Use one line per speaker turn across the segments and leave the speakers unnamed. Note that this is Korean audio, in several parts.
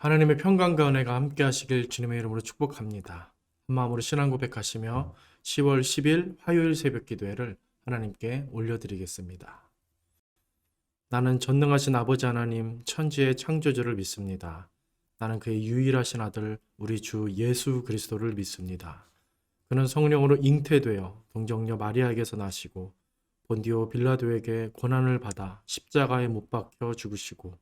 하나님의 평강과 은혜가 함께 하시길 주님의 이름으로 축복합니다. 한마음으로 신앙 고백하시며 10월 10일 화요일 새벽 기도회를 하나님께 올려드리겠습니다. 나는 전능하신 아버지 하나님 천지의 창조주를 믿습니다. 나는 그의 유일하신 아들 우리 주 예수 그리스도를 믿습니다. 그는 성령으로 잉태되어 동정녀 마리아에게서 나시고 본디오 빌라도에게 고난을 받아 십자가에 못 박혀 죽으시고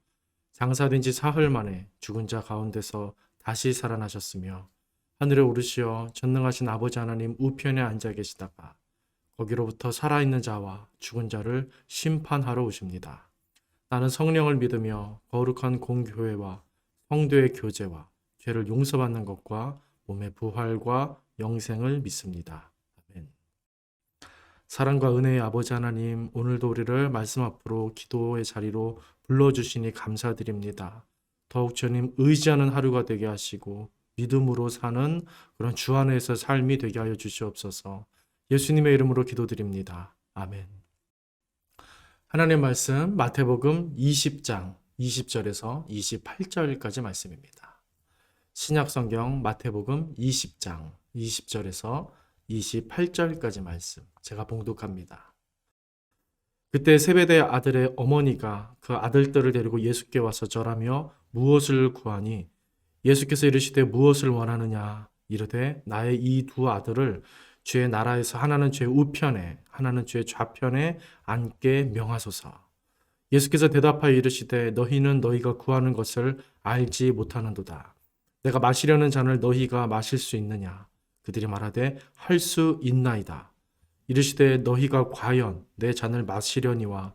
장사된 지 사흘 만에 죽은 자 가운데서 다시 살아나셨으며 하늘에 오르시어 전능하신 아버지 하나님 우편에 앉아 계시다가 거기로부터 살아있는 자와 죽은 자를 심판하러 오십니다. 나는 성령을 믿으며 거룩한 공교회와 성도의 교제와 죄를 용서받는 것과 몸의 부활과 영생을 믿습니다. 아멘. 사랑과 은혜의 아버지 하나님, 오늘도 우리를 말씀 앞으로 기도의 자리로 불러주시니 감사드립니다. 더욱 주님 의지하는 하루가 되게 하시고 믿음으로 사는 그런 주 안에서 삶이 되게 하여 주시옵소서. 예수님의 이름으로 기도드립니다. 아멘. 하나님의 말씀 마태복음 20장 20절에서 28절까지 말씀입니다. 신약성경 마태복음 20장 20절에서 28절까지 말씀 제가 봉독합니다. 그때 세베대 아들의 어머니가 그 아들들을 데리고 예수께 와서 절하며 무엇을 구하니 예수께서 이르시되 무엇을 원하느냐 이르되 나의 이 두 아들을 주의 나라에서 하나는 주의 우편에 하나는 주의 좌편에 앉게 명하소서. 예수께서 대답하여 이르시되 너희는 너희가 구하는 것을 알지 못하는도다. 내가 마시려는 잔을 너희가 마실 수 있느냐. 그들이 말하되 할 수 있나이다. 이르시되 너희가 과연 내 잔을 마시려니와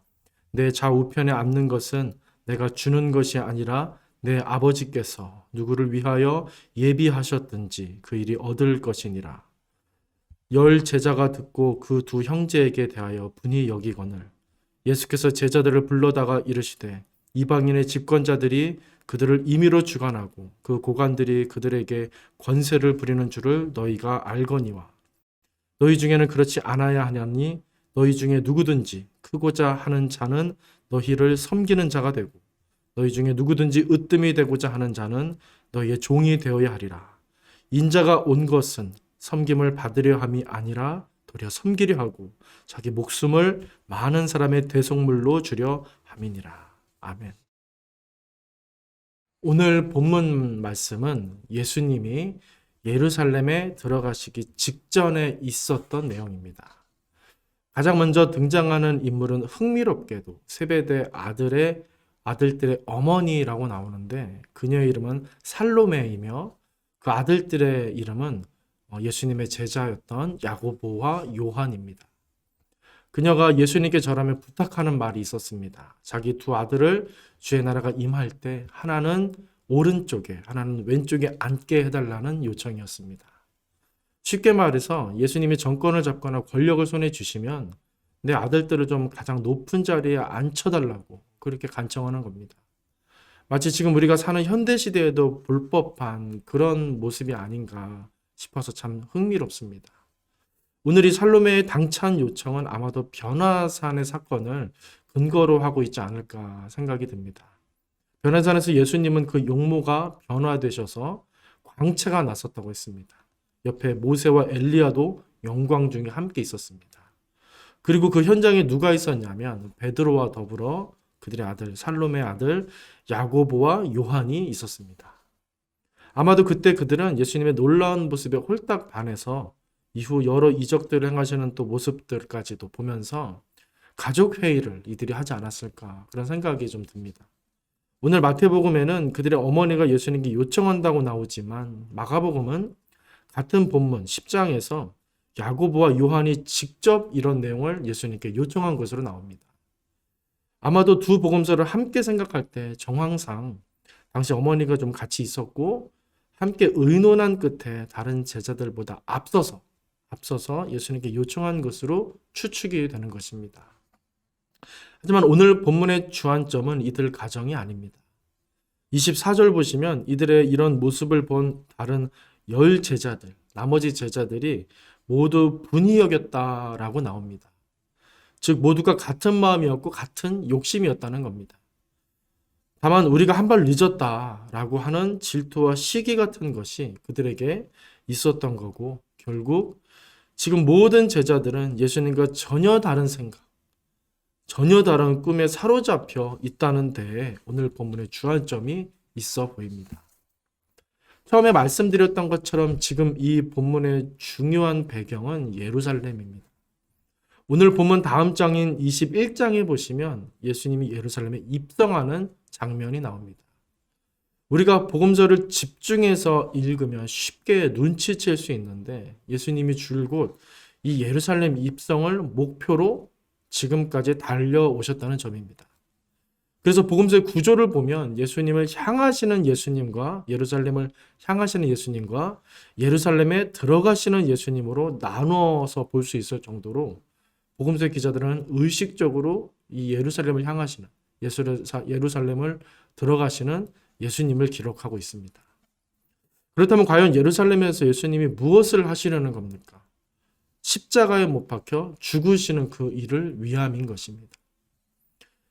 내 좌우편에 앉는 것은 내가 주는 것이 아니라 내 아버지께서 누구를 위하여 예비하셨든지 그 일이 얻을 것이니라. 열 제자가 듣고 그 두 형제에게 대하여 분이 여기거늘 예수께서 제자들을 불러다가 이르시되 이방인의 집권자들이 그들을 임의로 주관하고 그 고관들이 그들에게 권세를 부리는 줄을 너희가 알거니와 너희 중에는 그렇지 않아야 하냐니 너희 중에 누구든지 크고자 하는 자는 너희를 섬기는 자가 되고 너희 중에 누구든지 으뜸이 되고자 하는 자는 너희의 종이 되어야 하리라. 인자가 온 것은 섬김을 받으려 함이 아니라 도리어 섬기려 하고 자기 목숨을 많은 사람의 대속물로 주려 함이니라. 아멘. 오늘 본문 말씀은 예수님이 예루살렘에 들어가시기 직전에 있었던 내용입니다. 가장 먼저 등장하는 인물은 흥미롭게도 세베대 아들들의 어머니라고 나오는데 그녀의 이름은 살로메이며 그 아들들의 이름은 예수님의 제자였던 야고보와 요한입니다. 그녀가 예수님께 절하며 부탁하는 말이 있었습니다. 자기 두 아들을 주의 나라가 임할 때 하나는 오른쪽에 하나는 왼쪽에 앉게 해달라는 요청이었습니다. 쉽게 말해서 예수님이 정권을 잡거나 권력을 손에 주시면 내 아들들을 좀 가장 높은 자리에 앉혀달라고 그렇게 간청하는 겁니다. 마치 지금 우리가 사는 현대시대에도 볼 법한 그런 모습이 아닌가 싶어서 참 흥미롭습니다. 오늘 이 살로메의 당찬 요청은 아마도 변화산의 사건을 근거로 하고 있지 않을까 생각이 듭니다. 변화산에서 예수님은 그 용모가 변화되셔서 광채가 났었다고 했습니다. 옆에 모세와 엘리야도 영광 중에 함께 있었습니다. 그리고 그 현장에 누가 있었냐면 베드로와 더불어 그들의 아들 살로메의 아들 야고보와 요한이 있었습니다. 아마도 그때 그들은 예수님의 놀라운 모습에 홀딱 반해서 이후 여러 이적들을 행하시는 또 모습들까지도 보면서 가족 회의를 이들이 하지 않았을까 그런 생각이 좀 듭니다. 오늘 마태복음에는 그들의 어머니가 예수님께 요청한다고 나오지만 마가복음은 같은 본문 10장에서 야고보와 요한이 직접 이런 내용을 예수님께 요청한 것으로 나옵니다. 아마도 두 복음서를 함께 생각할 때 정황상 당시 어머니가 좀 같이 있었고 함께 의논한 끝에 다른 제자들보다 앞서서 예수님께 요청한 것으로 추측이 되는 것입니다. 하지만 오늘 본문의 주안점은 이들 가정이 아닙니다. 24절 보시면 이들의 이런 모습을 본 다른 열 제자들, 나머지 제자들이 모두 분이 여겼다라고 나옵니다. 즉 모두가 같은 마음이었고 같은 욕심이었다는 겁니다. 다만 우리가 한 발 늦었다라고 하는 질투와 시기 같은 것이 그들에게 있었던 거고, 결국 지금 모든 제자들은 예수님과 전혀 다른 생각, 전혀 다른 꿈에 사로잡혀 있다는 데에 오늘 본문의 주안점이 있어 보입니다. 처음에 말씀드렸던 것처럼 지금 이 본문의 중요한 배경은 예루살렘입니다. 오늘 본문 다음 장인 21장에 보시면 예수님이 예루살렘에 입성하는 장면이 나옵니다. 우리가 복음서를 집중해서 읽으면 쉽게 눈치챌 수 있는데 예수님이 줄곧 이 예루살렘 입성을 목표로 지금까지 달려오셨다는 점입니다. 그래서 복음서의 구조를 보면 예수님을 향하시는 예수님과 예루살렘을 향하시는 예수님과 예루살렘에 들어가시는 예수님으로 나누어서 볼 수 있을 정도로 복음서의 기자들은 의식적으로 이 예루살렘을 향하시는 예루살렘을 들어가시는 예수님을 기록하고 있습니다. 그렇다면 과연 예루살렘에서 예수님이 무엇을 하시려는 겁니까? 십자가에 못 박혀 죽으시는 그 일을 위함인 것입니다.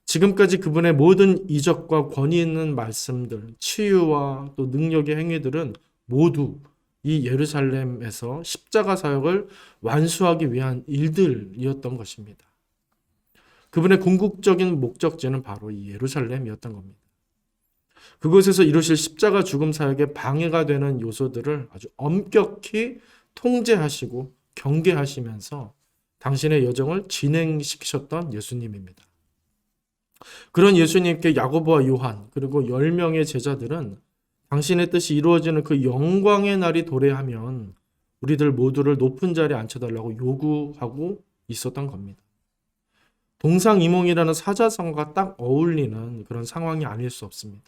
지금까지 그분의 모든 이적과 권위 있는 말씀들, 치유와 또 능력의 행위들은 모두 이 예루살렘에서 십자가 사역을 완수하기 위한 일들이었던 것입니다. 그분의 궁극적인 목적지는 바로 이 예루살렘이었던 겁니다. 그곳에서 이루실 십자가 죽음 사역에 방해가 되는 요소들을 아주 엄격히 통제하시고 경계하시면서 당신의 여정을 진행시키셨던 예수님입니다. 그런 예수님께 야고보와 요한 그리고 10명의 제자들은 당신의 뜻이 이루어지는 그 영광의 날이 도래하면 우리들 모두를 높은 자리에 앉혀달라고 요구하고 있었던 겁니다. 동상이몽이라는 사자성어가 딱 어울리는 그런 상황이 아닐 수 없습니다.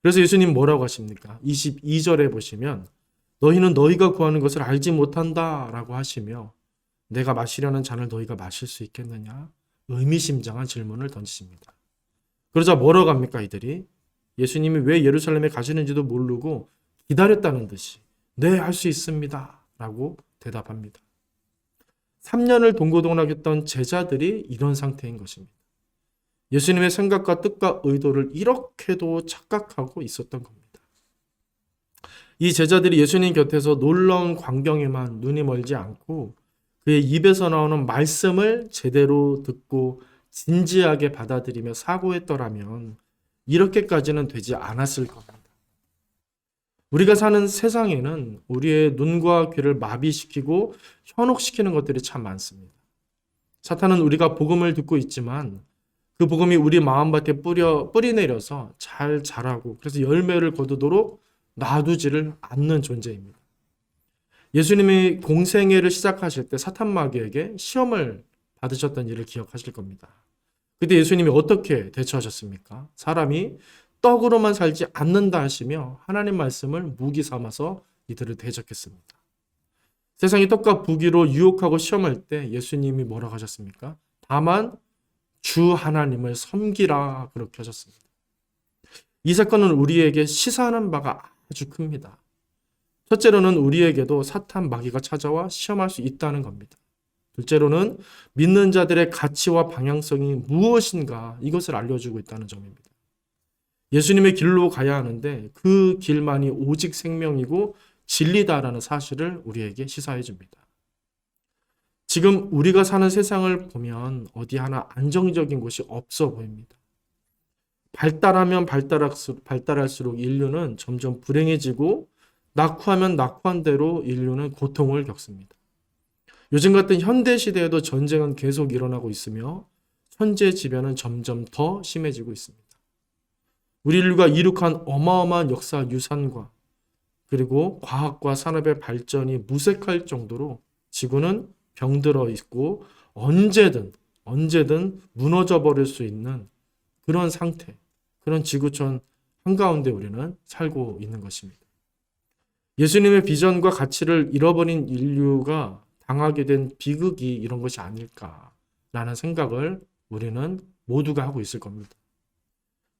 그래서 예수님 뭐라고 하십니까? 22절에 보시면 너희는 너희가 구하는 것을 알지 못한다 라고 하시며 내가 마시려는 잔을 너희가 마실 수 있겠느냐? 의미심장한 질문을 던지십니다. 그러자 뭐라고 합니까 이들이? 예수님이 왜 예루살렘에 가시는지도 모르고 기다렸다는 듯이 네, 할 수 있습니다 라고 대답합니다. 3년을 동고동락했던 제자들이 이런 상태인 것입니다. 예수님의 생각과 뜻과 의도를 이렇게도 착각하고 있었던 겁니다. 이 제자들이 예수님 곁에서 놀라운 광경에만 눈이 멀지 않고 그의 입에서 나오는 말씀을 제대로 듣고 진지하게 받아들이며 사고했더라면 이렇게까지는 되지 않았을 겁니다. 우리가 사는 세상에는 우리의 눈과 귀를 마비시키고 현혹시키는 것들이 참 많습니다. 사탄은 우리가 복음을 듣고 있지만 그 복음이 우리 마음밭에 뿌리내려서 잘 자라고 그래서 열매를 거두도록 놔두지를 않는 존재입니다. 예수님이 공생애를 시작하실 때 사탄 마귀에게 시험을 받으셨던 일을 기억하실 겁니다. 그때 예수님이 어떻게 대처하셨습니까? 사람이 떡으로만 살지 않는다 하시며 하나님 말씀을 무기 삼아서 이들을 대적했습니다. 세상이 떡과 부귀로 유혹하고 시험할 때 예수님이 뭐라고 하셨습니까? 다만 주 하나님을 섬기라 그렇게 하셨습니다. 이 사건은 우리에게 시사하는 바가 아주 큽니다. 첫째로는 우리에게도 사탄 마귀가 찾아와 시험할 수 있다는 겁니다. 둘째로는 믿는 자들의 가치와 방향성이 무엇인가 이것을 알려주고 있다는 점입니다. 예수님의 길로 가야 하는데 그 길만이 오직 생명이고 진리다라는 사실을 우리에게 시사해 줍니다. 지금 우리가 사는 세상을 보면 어디 하나 안정적인 곳이 없어 보입니다. 발달하면 발달할수록 인류는 점점 불행해지고 낙후하면 낙후한 대로 인류는 고통을 겪습니다. 요즘 같은 현대 시대에도 전쟁은 계속 일어나고 있으며 천재지변은 점점 더 심해지고 있습니다. 우리 인류가 이룩한 어마어마한 역사 유산과 그리고 과학과 산업의 발전이 무색할 정도로 지구는 병들어 있고 언제든 무너져 버릴 수 있는 그런 상태, 그런 지구촌 한가운데 우리는 살고 있는 것입니다. 예수님의 비전과 가치를 잃어버린 인류가 당하게 된 비극이 이런 것이 아닐까라는 생각을 우리는 모두가 하고 있을 겁니다.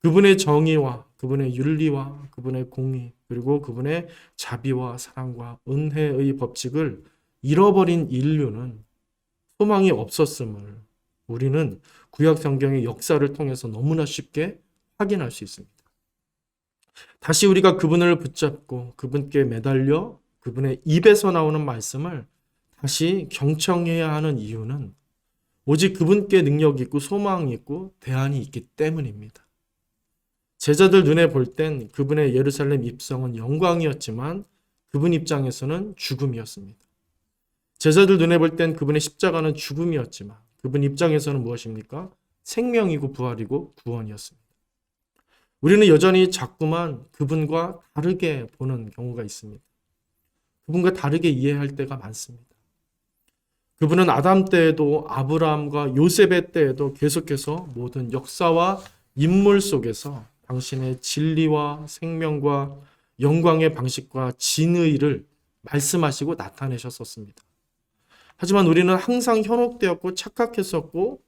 그분의 정의와 그분의 윤리와 그분의 공의 그리고 그분의 자비와 사랑과 은혜의 법칙을 잃어버린 인류는 소망이 없었음을 우리는 구약 성경의 역사를 통해서 너무나 쉽게 확인할 수 있습니다. 다시 우리가 그분을 붙잡고 그분께 매달려 그분의 입에서 나오는 말씀을 다시 경청해야 하는 이유는 오직 그분께 능력이 있고 소망이 있고 대안이 있기 때문입니다. 제자들 눈에 볼 땐 그분의 예루살렘 입성은 영광이었지만 그분 입장에서는 죽음이었습니다. 제자들 눈에 볼 땐 그분의 십자가는 죽음이었지만 그분 입장에서는 무엇입니까? 생명이고 부활이고 구원이었습니다. 우리는 여전히 자꾸만 그분과 다르게 보는 경우가 있습니다. 그분과 다르게 이해할 때가 많습니다. 그분은 아담 때에도 아브라함과 요셉의 때에도 계속해서 모든 역사와 인물 속에서 당신의 진리와 생명과 영광의 방식과 진의를 말씀하시고 나타내셨었습니다. 하지만 우리는 항상 현혹되었고 착각했었고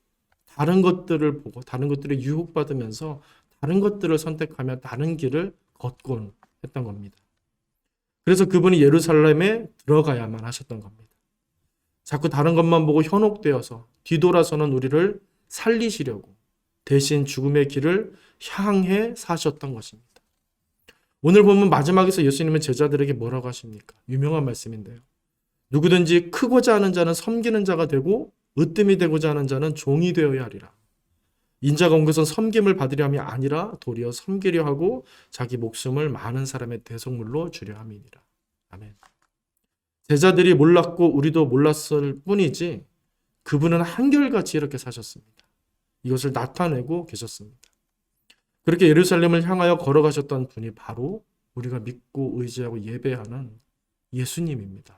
다른 것들을 보고 다른 것들에 유혹받으면서 다른 것들을 선택하며 다른 길을 걷곤 했던 겁니다. 그래서 그분이 예루살렘에 들어가야만 하셨던 겁니다. 자꾸 다른 것만 보고 현혹되어서 뒤돌아서는 우리를 살리시려고 대신 죽음의 길을 향해 사셨던 것입니다. 오늘 보면 마지막에서 예수님은 제자들에게 뭐라고 하십니까? 유명한 말씀인데요. 누구든지 크고자 하는 자는 섬기는 자가 되고 으뜸이 되고자 하는 자는 종이 되어야 하리라. 인자가 온 것은 섬김을 받으려 함이 아니라 도리어 섬기려 하고 자기 목숨을 많은 사람의 대속물로 주려 함이니라. 아멘. 제자들이 몰랐고 우리도 몰랐을 뿐이지 그분은 한결같이 이렇게 사셨습니다. 이것을 나타내고 계셨습니다. 그렇게 예루살렘을 향하여 걸어가셨던 분이 바로 우리가 믿고 의지하고 예배하는 예수님입니다.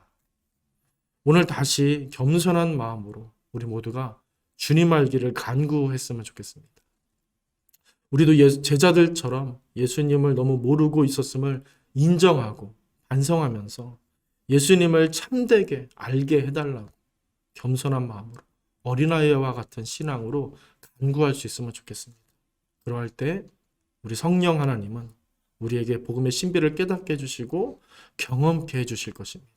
오늘 다시 겸손한 마음으로 우리 모두가 주님 알기를 간구했으면 좋겠습니다. 우리도 제자들처럼 예수님을 너무 모르고 있었음을 인정하고 반성하면서 예수님을 참되게 알게 해달라고 겸손한 마음으로 어린아이와 같은 신앙으로 간구할 수 있으면 좋겠습니다. 그러할 때 우리 성령 하나님은 우리에게 복음의 신비를 깨닫게 해주시고 경험케 해주실 것입니다.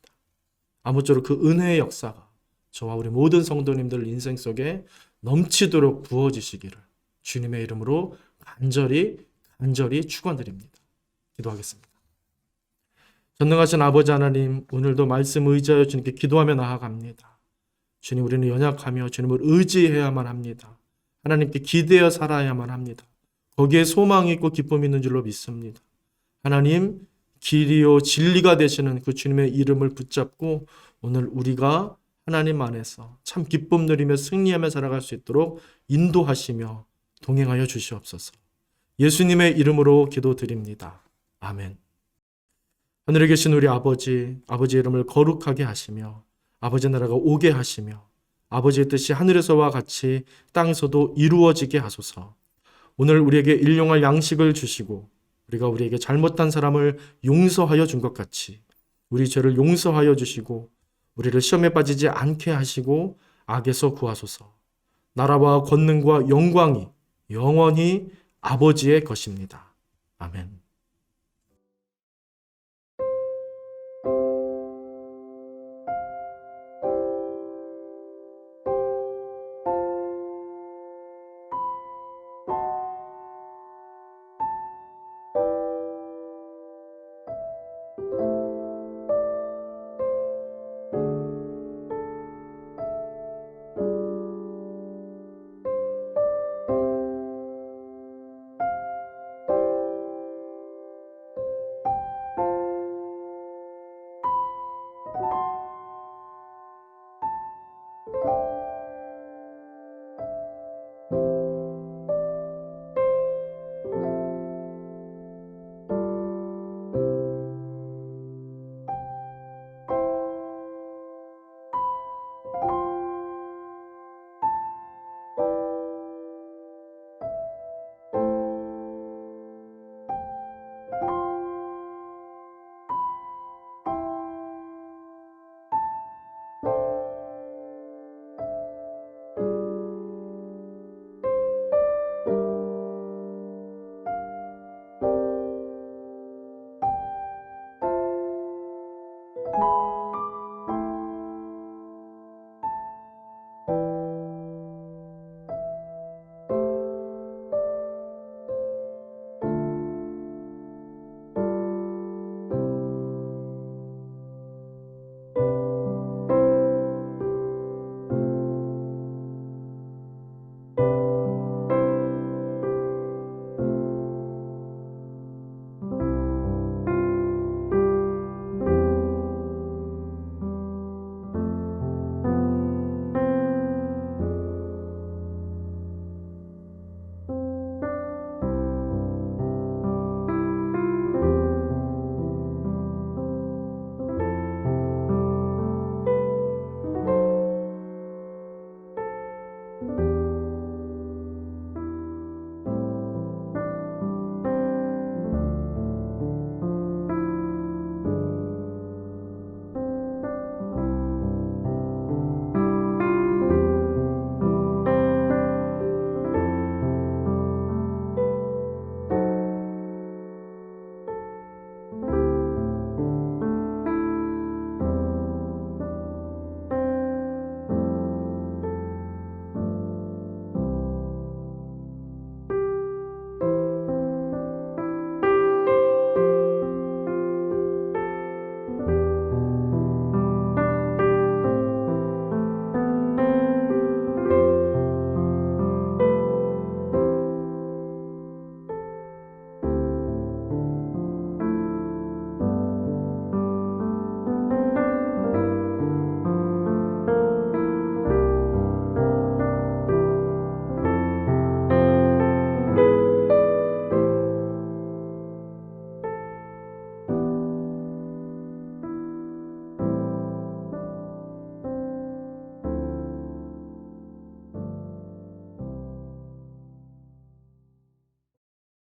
아무쪼록 그 은혜의 역사가 저와 우리 모든 성도님들 인생 속에 넘치도록 부어지시기를 주님의 이름으로 간절히 축원드립니다. 기도하겠습니다. 전능하신 아버지 하나님, 오늘도 말씀 의지하여 주님께 기도하며 나아갑니다. 주님, 우리는 연약하며 주님을 의지해야만 합니다. 하나님께 기대어 살아야만 합니다. 거기에 소망이 있고 기쁨이 있는 줄로 믿습니다. 하나님, 길이요 진리가 되시는 그 주님의 이름을 붙잡고 오늘 우리가 하나님 안에서 참 기쁨 누리며 승리하며 살아갈 수 있도록 인도하시며 동행하여 주시옵소서. 예수님의 이름으로 기도드립니다. 아멘. 하늘에 계신 우리 아버지의 이름을 거룩하게 하시며 아버지의 나라가 오게 하시며 아버지의 뜻이 하늘에서와 같이 땅에서도 이루어지게 하소서. 오늘 우리에게 일용할 양식을 주시고 우리에게 잘못한 사람을 용서하여 준 것 같이 우리 죄를 용서하여 주시고 우리를 시험에 빠지지 않게 하시고 악에서 구하소서. 나라와 권능과 영광이 영원히 아버지의 것입니다. 아멘.